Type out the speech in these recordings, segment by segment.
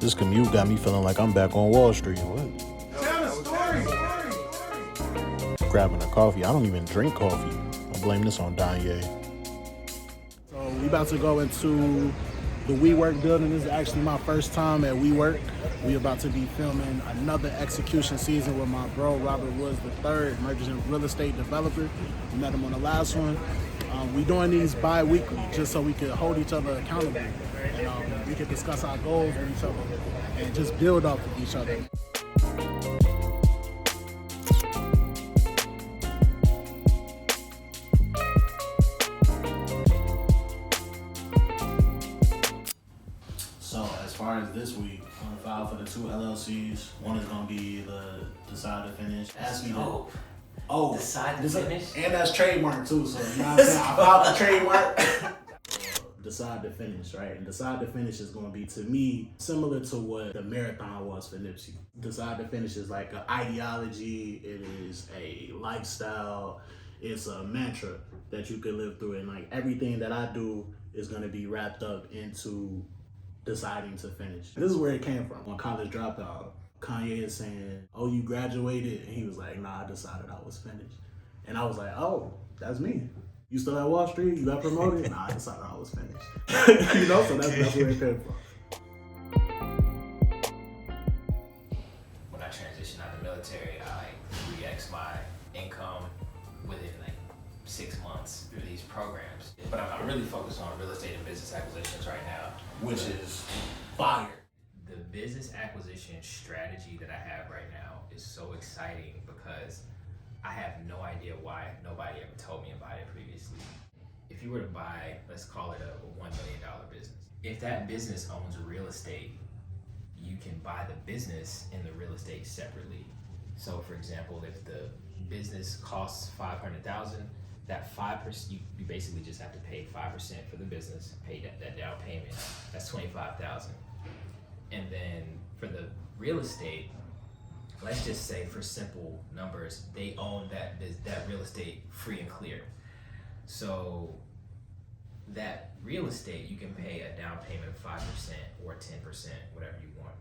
This commute got me feeling like I'm back on Wall Street. What? Tell the story. Grabbing a coffee. I don't even drink coffee. I blame this on Danye. So we about to go into the WeWork building. This is actually my first time at WeWork. We about to be filming another execution season with my bro, Robert Woods III, emerging real estate developer. We met him on the last one. We doing these bi-weekly just so we can hold each other accountable. And we can discuss our goals with each other and just build off of each other. So as far as this week, I'm gonna file for the 2 LLCs. One is gonna be the decide to finish. Ask me that. Oh, Decide to finish? And that's trademark too, so you know what I'm saying? I filed the trademark. Decide to finish, right? And decide to finish is gonna be, to me, similar to what the marathon was for Nipsey. Decide to finish is like an ideology, it is a lifestyle, it's a mantra that you can live through, and like everything that I do is gonna be wrapped up into deciding to finish. This is where it came from. On College Dropout, Kanye is saying, "Oh, you graduated?" And he was like, "Nah, I decided I was finished." And I was like, "Oh, that's me. You still at Wall Street? You got promoted?" Nah, I decided I was finished. You know, so that's where it came from. When I transitioned out of the military, I 3x my income within like 6 months through these programs. But I'm really focused on real estate and business acquisitions right now. Which is fire. The business acquisition strategy that I have right now is so exciting because I have no idea why nobody ever told me about it previously. If you were to buy, let's call it a $1 million business, if that business owns real estate, you can buy the business and the real estate separately. So for example, if the business costs $500,000, that 5%, you basically just have to pay 5% for the business, pay that down payment, that's $25,000. And then for the real estate, let's just say for simple numbers, they own that real estate free and clear. So that real estate, you can pay a down payment of 5% or 10%, whatever you want.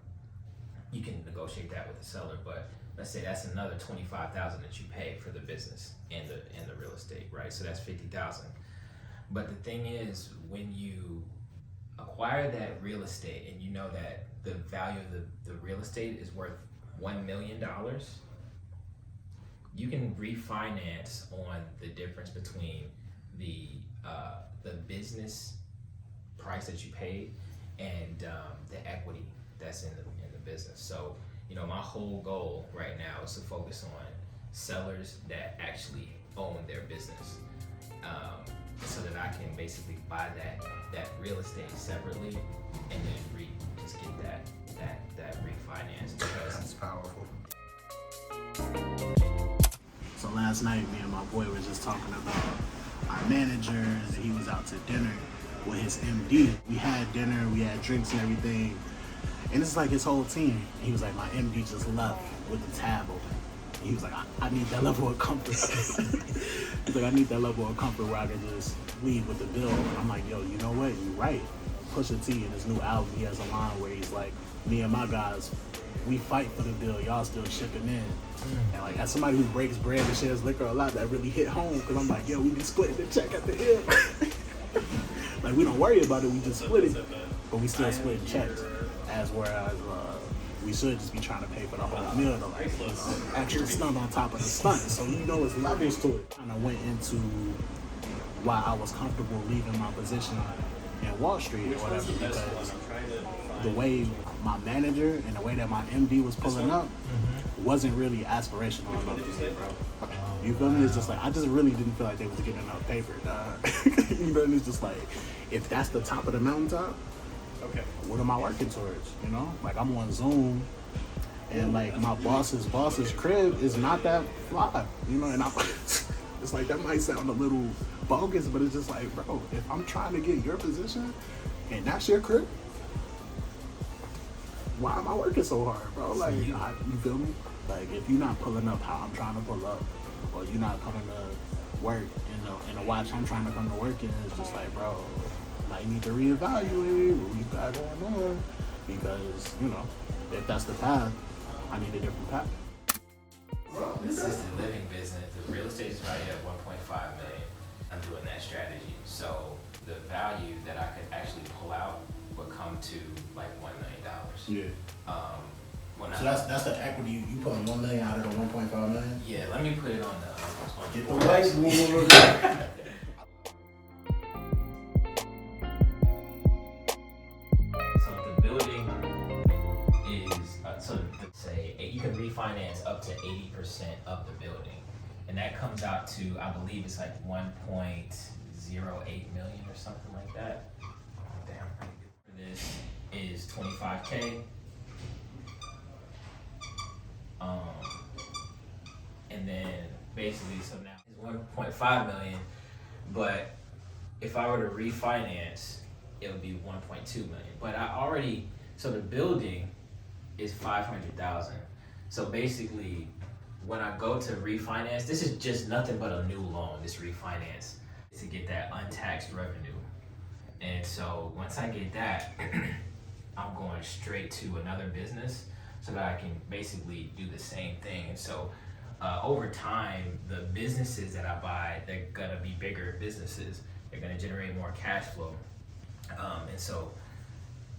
You can negotiate that with the seller, but let's say that's another $25,000 that you pay for the business and the real estate, right? So that's $50,000. But the thing is, when you acquire that real estate and you know that the value of the real estate is worth $1 million, you can refinance on the difference between the business price that you paid and the equity that's in the business. So, you know, my whole goal right now is to focus on sellers that actually own their business, so that I can basically buy that real estate separately and then just get that refinanced, because That's powerful. So last night, me and my boy was just talking about our managers. He was out to dinner with his MD. We had dinner, we had drinks and everything. And it's like his whole team. He was like, my MD just left with the tab open. He was like, I need that level of comfort. He's like, I need that level of comfort where I can just leave with the bill. And I'm like, yo, you know what? You're right. Pusha T in his new album, he has a line where he's like, me and my guys, we fight for the bill, y'all still chipping in. And like, as somebody who breaks bread and shares liquor a lot, that really hit home, because I'm like, yo, we be splitting the check at the end. Like, we don't worry about it, we just split it, but we still splitting checks. Whereas we should just be trying to pay for the whole meal, though. Like, it's extra stunt on top of the stunt, so you know it's levels to it. And I went into why I was comfortable leaving my position in Wall Street or whatever, because the way my manager and the way that my MD was pulling up wasn't really aspirational enough for me, bro. You feel me? It's just like, I just really didn't feel like they was getting enough paper, dog. You know, and it's just like, if that's the top of the mountaintop, okay, what am I working towards? You know, like, I'm on Zoom, and like my boss's crib is not that fly, you know, and it's like, that might sound a little bogus, but it's just like, bro, if I'm trying to get your position and that's your crib, why am I working so hard, bro? Like, you feel me? Like, if you're not pulling up how I'm trying to pull up, or you're not coming to work in the watch I'm trying to come to work in, it's just like, bro, might need to reevaluate what you got going on. because, you know, if that's the path, I need a different path. Assisted living business, the real estate is valued at 1.5 million. I'm doing that strategy. So the value that I could actually pull out would come to like $1 million. Yeah. When So that's the equity. You pulling $1 million out of the 1.5 million? Yeah, let me put it on the Get the whiteboard. So the building is, say you can refinance up to 80% of the building. And that comes out to, I believe it's like 1.08 million or something like that. Damn. This is 25K. And then basically, so now it's 1.5 million, but if I were to refinance, it would be 1.2 million. But so the building is 500,000. So basically, when I go to refinance, this is just nothing but a new loan, this refinance, to get that untaxed revenue. And so once I get that, I'm going straight to another business so that I can basically do the same thing. And so over time, the businesses that I buy, they're gonna be bigger businesses. They're gonna generate more cash flow. And so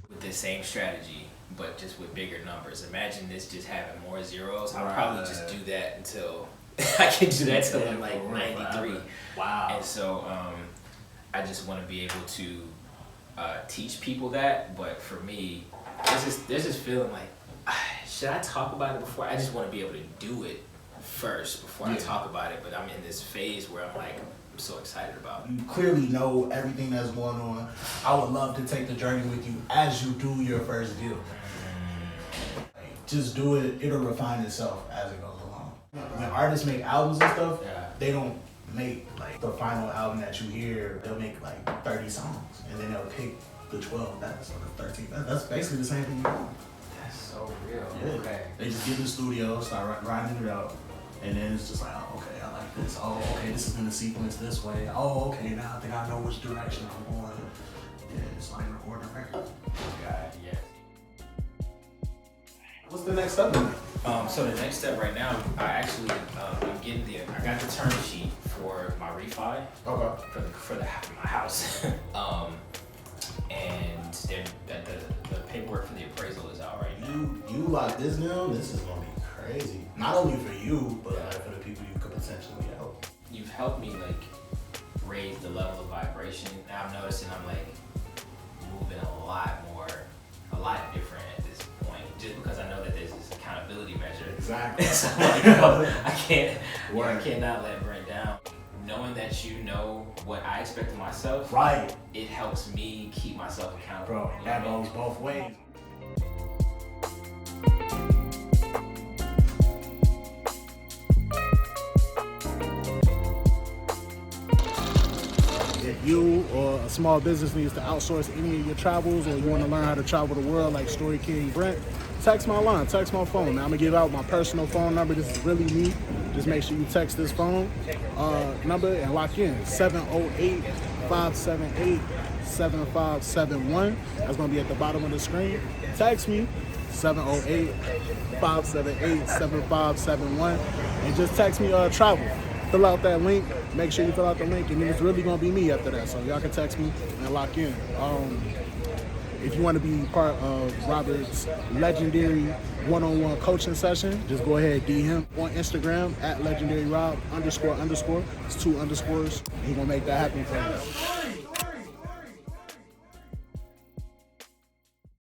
with the same strategy, but just with bigger numbers. Imagine this just having more zeros. I'll probably just do that until I can do that till I'm like 93. Wow. And so I just want to be able to teach people that. But for me, there's this feeling like, should I talk about it before? I just want to be able to do it first before I talk about it. But I'm in this phase where I'm like, I'm so excited about it. You clearly know everything that's going on. I would love to take the journey with you as you do your first deal. Like, just do it. It'll refine itself as it goes along. When artists make albums and stuff, they don't make like the final album that you hear. They'll make like 30 songs, and then they'll pick the 12 best or the 13 best. That's basically the same thing you do. That's so real. Yeah. Okay. They just get in the studio, start writing it out, and then it's just like, oh, okay, I like this. Oh, okay, this is gonna sequence this way. Oh, okay, now I think I know which direction I'm going. Yeah, it's like recording a record. Yeah. What's the next step? So the next step right now, I actually I got the term sheet for my refi. Okay. For my house. And the paperwork for the appraisal is out right now. You like this now? This is gonna be crazy. Not only for you, but like for the people you could potentially help. You've helped me like raise the level of vibration. Now I'm noticing I'm like moving a lot different at this point, just because I know that there's this accountability measure. Exactly. So like, I cannot let Brent down. Knowing that you know what I expect of myself, right? It helps me keep myself accountable. Bro, that goes both ways. If you or a small business needs to outsource any of your travels, or you want to learn how to travel the world like Story King Brent, text my line, text my phone. Now I'm gonna give out my personal phone number. This is really me. Just make sure you text this phone number and lock in 708-578-7571. That's gonna be at the bottom of the screen. Text me 708-578-7571 and just text me travel. Fill out that link. Make sure you fill out the link, and then it's really gonna be me after that. So y'all can text me and lock in. If you want to be part of Robert's legendary one-on-one coaching session, just go ahead, DM him on Instagram at legendaryrob__. It's 2 underscores. He's gonna make that happen for you.